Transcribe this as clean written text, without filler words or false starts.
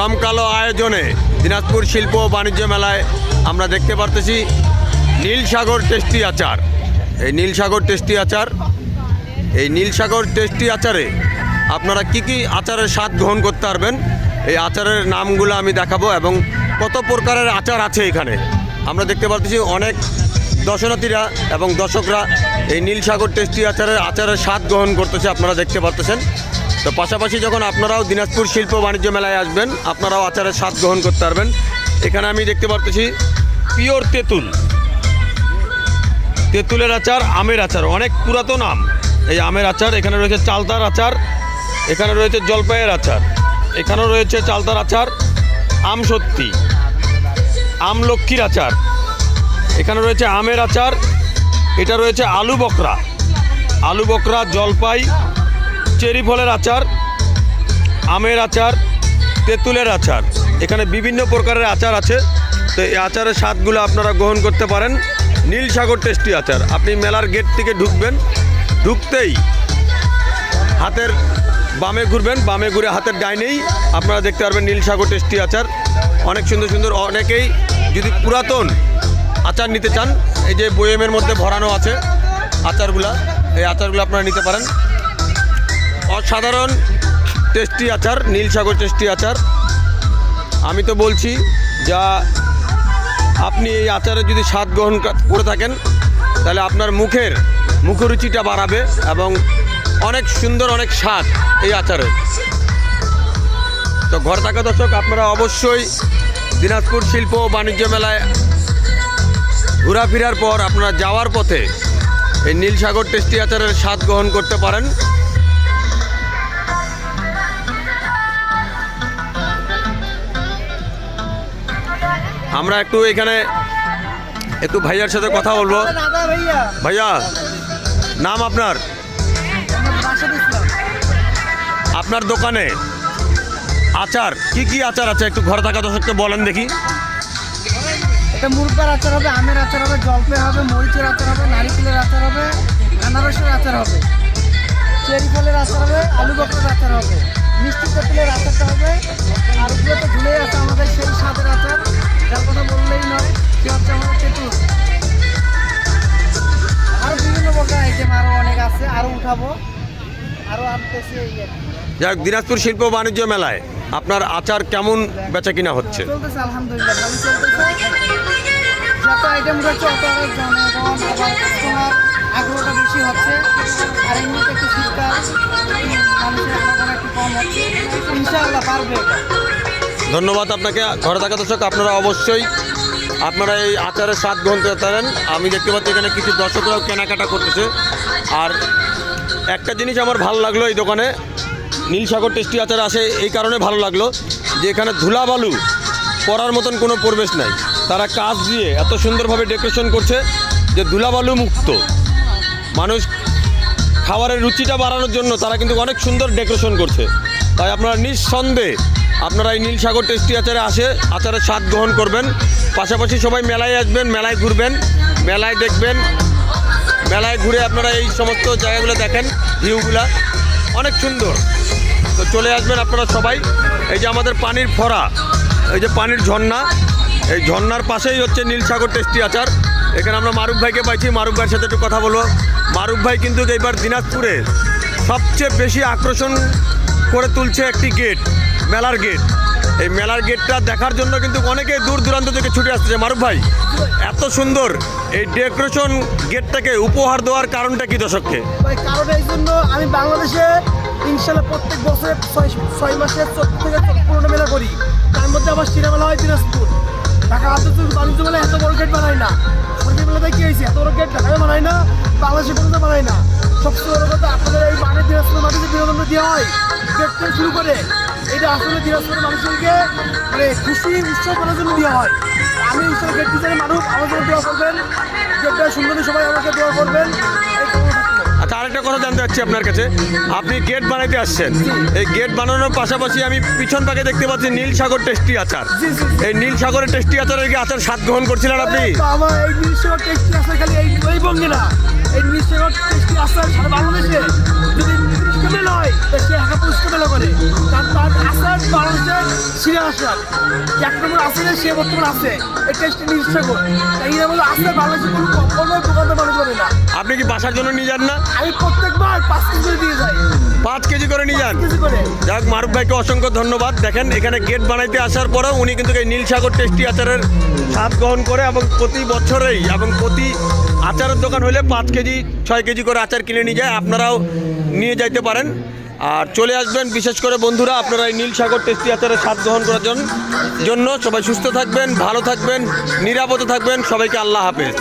জমকালো আয়োজনে দিনাজপুর শিল্প ও বাণিজ্য মেলায় আমরা দেখতে পারতেছি নীলসাগর টেস্টি আচার। এই নীলসাগর টেস্টি আচার, এই নীলসাগর টেস্টি আচারে আপনারা কি আচারের স্বাদ গ্রহণ করতে পারবেন, এই আচারের নামগুলো আমি দেখাবো এবং কত প্রকারের আচার আছে এখানে। আমরা দেখতে পাচ্ছি অনেক দর্শনার্থীরা এবং দর্শকরা এই নীলসাগর টেস্টি আচারের স্বাদ গ্রহণ করতেছে, আপনারা দেখতে পাচ্ছেন। তো পাশাপাশি যখন আপনারাও দিনাজপুর শিল্প বাণিজ্য মেলায় আসবেন, আপনারাও আচারের স্বাদ গ্রহণ করতে পারবেন। এখানে আমি দেখতে পাচ্ছি পিওর তেঁতুলের আচার, আমের আচার, অনেক পুরাতন আম এই আমের আচার। এখানে রয়েছে চালতার আচার, এখানে রয়েছে জলপাইয়ের আচার, এখানেও রয়েছে চালতার আচার, আম সত্যি, আমলক্ষীর আচার, এখানে রয়েছে আমের আচার, এটা রয়েছে আলু বকরা, জলপাই, চেরি ফলের আচার, আমের আচার, তেঁতুলের আচার। এখানে বিভিন্ন প্রকারের আচার আছে। তো এই আচারের স্বাদগুলো আপনারা গ্রহণ করতে পারেন। নীলসাগর টেস্টি আচার, আপনি মেলার গেট থেকে ঢুকবেন, ঢুকতেই হাতের বামে ঘুরবেন, বামে ঘুরে হাতের ডাইনেই আপনারা দেখতে পারবেন নীলসাগর টেস্টি আচার। অনেক সুন্দর সুন্দর, অনেকেই যদি পুরাতন আচার নিতে চান, এই যে বয়েমের মধ্যে ভরানো আছে আচারগুলা, এই আচারগুলো আপনারা নিতে পারেন। অসাধারণ টেস্টি আচার, নীলসাগর টেস্টি আচার। আমি তো বলছি যা আপনি এই আচারে যদি স্বাদ গ্রহণ করে থাকেন, তাহলে আপনার মুখরুচিটা বাড়াবে এবং অনেক সুন্দর, অনেক স্বাদ এই আচারের। তো ঘর থাকা দর্শক, আপনারা অবশ্যই দিনাজপুর শিল্প ও বাণিজ্য মেলায় ঘোরাফেরার পর আপনারা যাওয়ার পথে এই নীলসাগর টেস্টি আচারের স্বাদ গ্রহণ করতে পারেন। আমরা এখানে একটু ভাইয়ার সাথে কথা বলবো। ভাইয়া, নাম আপনার? আপনার দোকানে আচার কি আচার আছে একটু ঘরে থাকা দর্শককে বলেন দেখি। এটা মুরব্বার আচার হবে, আমের আচার হবে, জলপাই হবে, মরিচের আচার হবে, নারিকেলের আচার হবে, আনারসের আচার হবে, চেরি ফলের আচার হবে, আলু বকরার আচার হবে, মিষ্টি তেঁতুলের আচারটা হবে। আর ওগুলো তো ঝুলেই আছে আমাদের সেই স্বাদের আচার, যার কথা বললেই নয়, সে হচ্ছে আমাদের তেঁতুল। আর বিভিন্ন প্রকার আইটেম আরও অনেক আছে, আরও উঠাবো, আরও আনতেছি। এই যাক, দিনাজপুর শিল্প বাণিজ্য মেলায় আপনার আচার কেমন বেচা কিনা হচ্ছে? চলতেছে আলহামদুলিল্লাহ, ভালো চলতেছে। যত আইটেম রয়েছে অত আরও জনগণ আবার কাস্টমার আগ্রহটা বেশি হচ্ছে। আর এমনিতে একটু শীতকাল, মানুষের আনাগোনা একটু কম হচ্ছে, ইনশাআল্লাহ পারবে। ধন্যবাদ আপনাকে। ঘরে থাকা দর্শক, আপনারা অবশ্যই আপনারা এই আচারের স্বাদ গ্রহণ করতে পারেন। আমি দেখতে পাচ্ছি এখানে কিছু দর্শকরাও কেনাকাটা করতেছে। আর একটা জিনিস আমার ভালো লাগলো, এই দোকানে নীলসাগর টেস্টি আচার আসে এই কারণে ভালো লাগলো যে এখানে ধুলাবালু পড়ার মতন কোনো পরিবেশ নাই। তারা কাজ দিয়ে এত সুন্দরভাবে ডেকোরেশন করছে যে ধুলাবালু মুক্ত। মানুষ খাবারের রুচিটা বাড়ানোর জন্য তারা কিন্তু অনেক সুন্দর ডেকোরেশন করছে। তাই আপনারা নিঃসন্দেহে আপনারা এই নীলসাগর টেস্টি আচারে আচারের স্বাদ গ্রহণ করবেন। পাশাপাশি সবাই মেলায় আসবেন, মেলায় ঘুরবেন, মেলায় দেখবেন, মেলায় ঘুরে আপনারা এই সমস্ত জায়গাগুলো দেখেন, ভিউগুলা অনেক সুন্দর। তো চলে আসবেন আপনারা সবাই। এই যে আমাদের পানির ফোয়ারা, এই যে পানির ঝর্ণা, এই ঝর্ণার পাশেই হচ্ছে নীলসাগর টেস্টি আচার। এখানে আমরা মারুফ ভাইকে পাইছি, মারুফ ভাইয়ের সাথে একটু কথা বলবো। মারুফ ভাই কিন্তু এইবার দিনাজপুরে সবচেয়ে বেশি আকর্ষণ করে তুলছে একটি গেট, মেলার গেট। এই মেলার গেটটা দেখার জন্য কিন্তু অনেকে দূর দূরান্ত থেকে ছুটে আসছে। মারুফ ভাই, এত সুন্দর এই ডেকোরেশন গেটটাকে উপহার দেওয়ার কারণটা কি দর্শককে? কারণ এই জন্য আমি বাংলাদেশে ইনশাল্লাহ প্রত্যেক বছরে 6 মাসে 14 থেকে 15 মেলা করি। তার মধ্যে আমার সিরা মেলা হয় দিনাজপুর। ঢাকা আন্তর্জাতিক বাণিজ্য মেলা এত বড় গেট বানায় না। সরকারি মেলাতে কি হয়েছে, এত বড় গেট ঢাকায় বানায় না, বাংলাদেশে কোনো বানায় না। সবচেয়ে বড় কথা, আপনাদের এই মানে দিনাজপুরের মাটিতে বিনোদন দেওয়া হয় গেট থেকে শুরু করে। এটা আসলে দিনাজপুরের মানুষদেরকে মানে খুশি উৎসব করার জন্য দেওয়া হয়। আমি ইনশাল্লাহ গেট ডিজাইনের মানুষ, আমার জন্য দোয়া করবেন, গেটটা সুন্দর, সবাই আমাকে দোয়া করবেন। আচ্ছা, আরেকটা কথা জানতে চাচ্ছি আপনার কাছে, আপনি গেট বানাইতে আসছেন, এই গেট বানানোর পাশাপাশি আমি পিছন পাকে দেখতে পাচ্ছি নীলসাগর টেস্টি আচার। এই নীলসাগরের টেস্টি আচারের কি আচার স্বাদ গ্রহণ করছিলেন আপনি? আমার এই নীলসাগর টেস্টি আচার খালি এই বঙ্গে না, এই নীলসাগর টেস্টি আচার সারা বাংলাদেশে যদি মেলা হয়, সে ঢাকা পুষ্টি মেলা করে, তার আচার বাংলাদেশের নিয়ে আসলাম। এক নম্বর আছে না, সে বর্তমান আছে এই টেস্টে নিশ্চয় এই বলে আসলে বাংলাদেশে কোনো দোকানদার মানুষ করে না। আপনি কি বাসার জন্য নিয়ে যান না? আমি প্রত্যেকবার 5 কেজি করে দিয়ে যাই, 5 কেজি করে নিয়ে যান। 5 কেজি করে। যাক, মারুফ ভাইকে অসংখ্য ধন্যবাদ। দেখেন এখানে গেট বানাইতে আসার পরেও উনি কিন্তু এই নীলসাগর টেস্টি আচারের স্বাদ গ্রহণ করে এবং প্রতি বছরেই এবং প্রতি আচারের দোকান হলে 5 কেজি 6 কেজি করে আচার কিনে নিয়ে যায়। আপনারাও নিয়ে যাইতে পারেন আর চলে আসবেন। বিশেষ করে বন্ধুরা, আপনারা এই নীলসাগর টেস্টি আচারের স্বাদ গ্রহণ করার জন্য সবাই সুস্থ থাকবেন, ভালো থাকবেন, নিরাপদে থাকবেন। সবাইকে আল্লাহ হাফেজ।